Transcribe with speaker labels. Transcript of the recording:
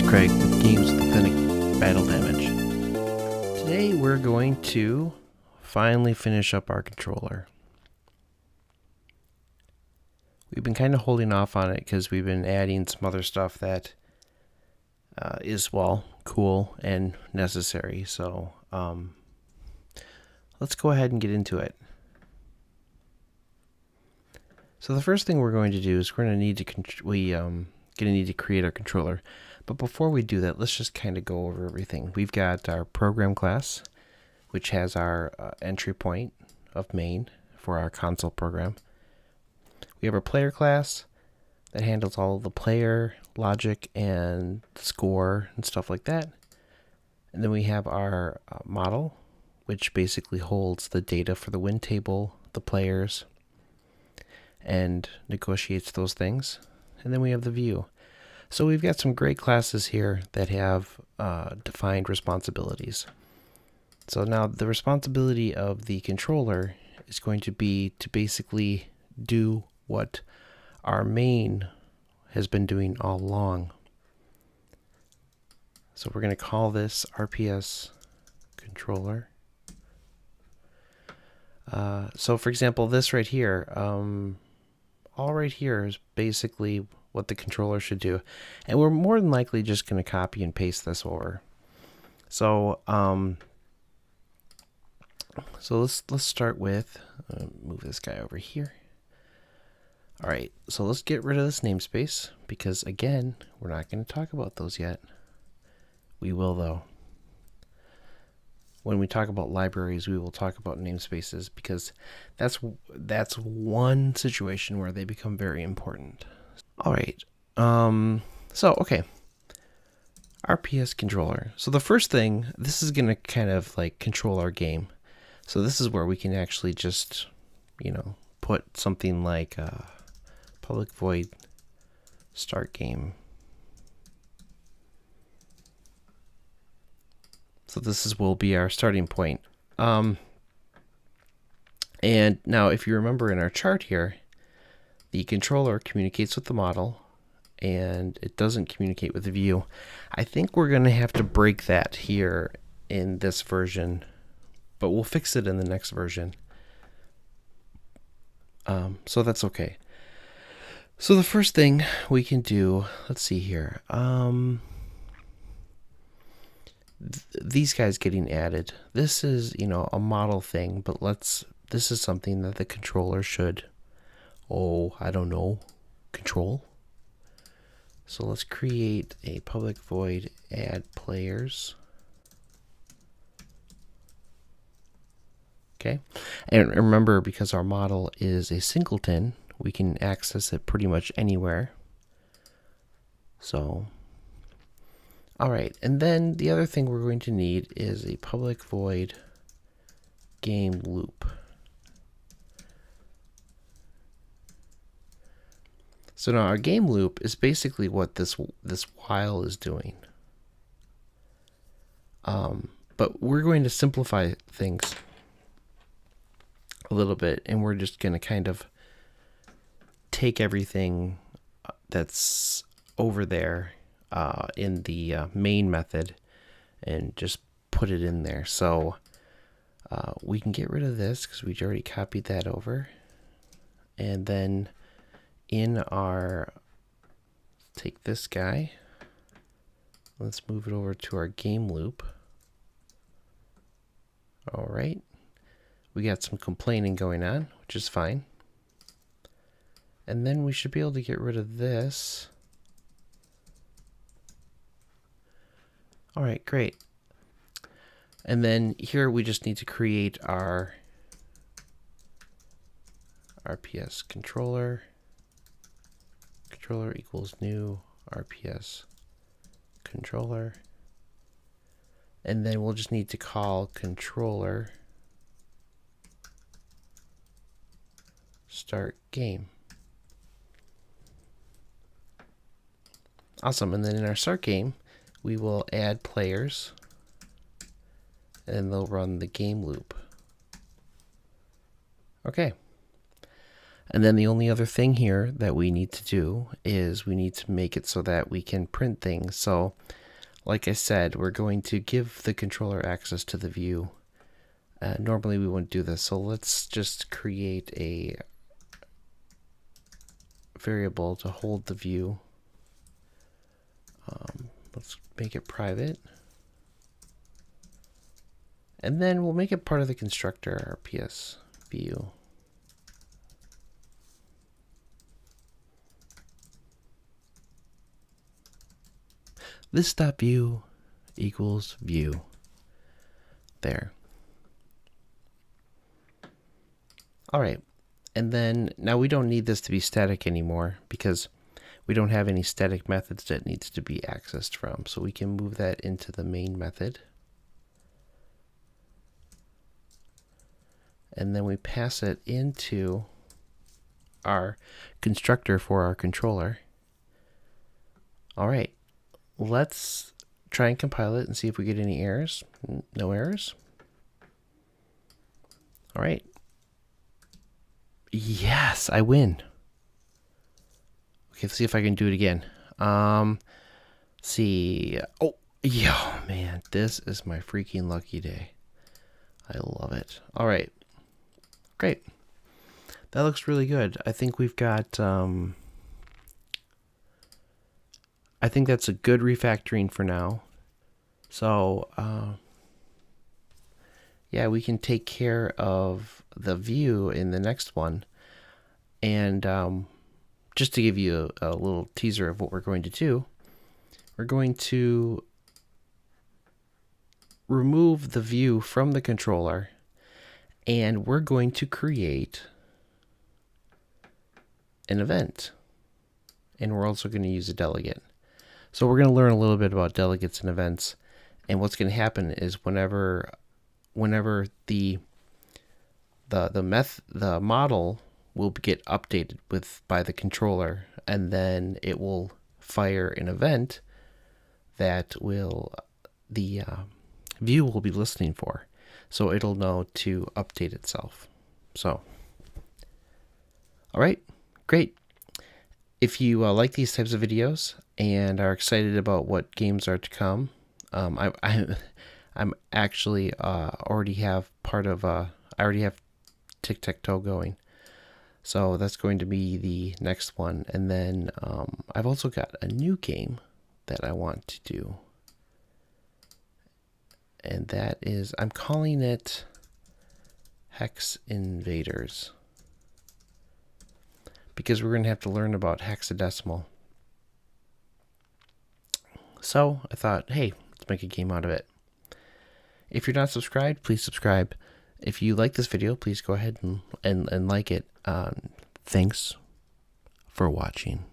Speaker 1: Craig with Games with Authentic Battle Damage. Today we're going to finally finish up our controller. We've been kind of holding off on it because we've been adding some other stuff that is, well, cool and necessary. So let's go ahead and get into it. So the first thing we're going to do is we're going to need to create our controller. But before we do that, let's just kind of go over everything. We've got our program class, which has our entry point of main for our console program. We have our player class that handles all of the player logic and score and stuff like that. And then we have our model, which basically holds the data for the win table, the players, and negotiates those things. And then we have the view. So we've got some great classes here that have defined responsibilities. So now the responsibility of the controller is going to be to basically do what our main has been doing all along. So we're going to call this RPS controller. So for example, this right here, all right here is basically what the controller should do. And we're more than likely just going to copy and paste this over. So let's start with, move this guy over here. All right, so let's get rid of this namespace because, again, we're not going to talk about those yet. We will, though. When we talk about libraries, we will talk about namespaces because that's one situation where they become very important. All right. Okay. RPS controller. So the first thing, this is going to kind of like control our game. So this is where we can actually just, put something like public void start game. So this will be our starting point. And now if you remember in our chart here, the controller communicates with the model and it doesn't communicate with the view. I think we're going to have to break that here in this version, but we'll fix it in the next version. So that's okay. So the first thing we can do, let's see here. These guys getting added. This is, a model thing, but this is something that the controller should, control. So let's create a public void add players. Okay. And remember, because our model is a singleton, we can access it pretty much anywhere. So, all right. And then the other thing we're going to need is a public void game loop. So now our game loop is basically what this while is doing. But we're going to simplify things a little bit, and we're just going to kind of take everything that's over there in the main method and just put it in there. So we can get rid of this because we already copied that over. And then in our, take this guy, let's move it over to our game loop. All right. We got some complaining going on, which is fine. And then we should be able to get rid of this. All right, great. And then here we just need to create our RPS controller. Controller equals new RPS controller. And then we'll just need to call controller start game. Awesome. And then in our start game, we will add players and they'll run the game loop. Okay. And then the only other thing here that we need to do is we need to make it so that we can print things. So like I said, we're going to give the controller access to the view. Normally we wouldn't do this, so let's just create a variable to hold the view. Let's make it private. And then we'll make it part of the constructor, our PS view. This.view equals view. There. All right. And then now we don't need this to be static anymore because we don't have any static methods that needs to be accessed from. So we can move that into the main method. And then we pass it into our constructor for our controller. All right. Let's try and compile it and see if we get any errors. No errors. All right. Yes, I win. Okay, let's see if I can do it again. See. Oh, yeah, man, this is my freaking lucky day. I love it. All right. Great. That looks really good. I think we've got, I think that's a good refactoring for now. So, yeah, we can take care of the view in the next one. And just to give you a little teaser of what we're going to do, we're going to remove the view from the controller, and we're going to create an event. And we're also going to use a delegate. So we're going to learn a little bit about delegates and events. And what's going to happen is whenever the model will get updated by the controller, and then it will fire an event that will the view will be listening for, so it'll know to update itself. So, all right, great. If you like these types of videos and are excited about what games are to come, I'm actually already have I already have Tic-Tac-Toe going. So that's going to be the next one. And then I've also got a new game that I want to do. And that is, I'm calling it Hex Invaders, because we're going to have to learn about hexadecimal. So I thought, hey, let's make a game out of it. If you're not subscribed, please subscribe. If you like this video, please go ahead and like it. Thanks for watching.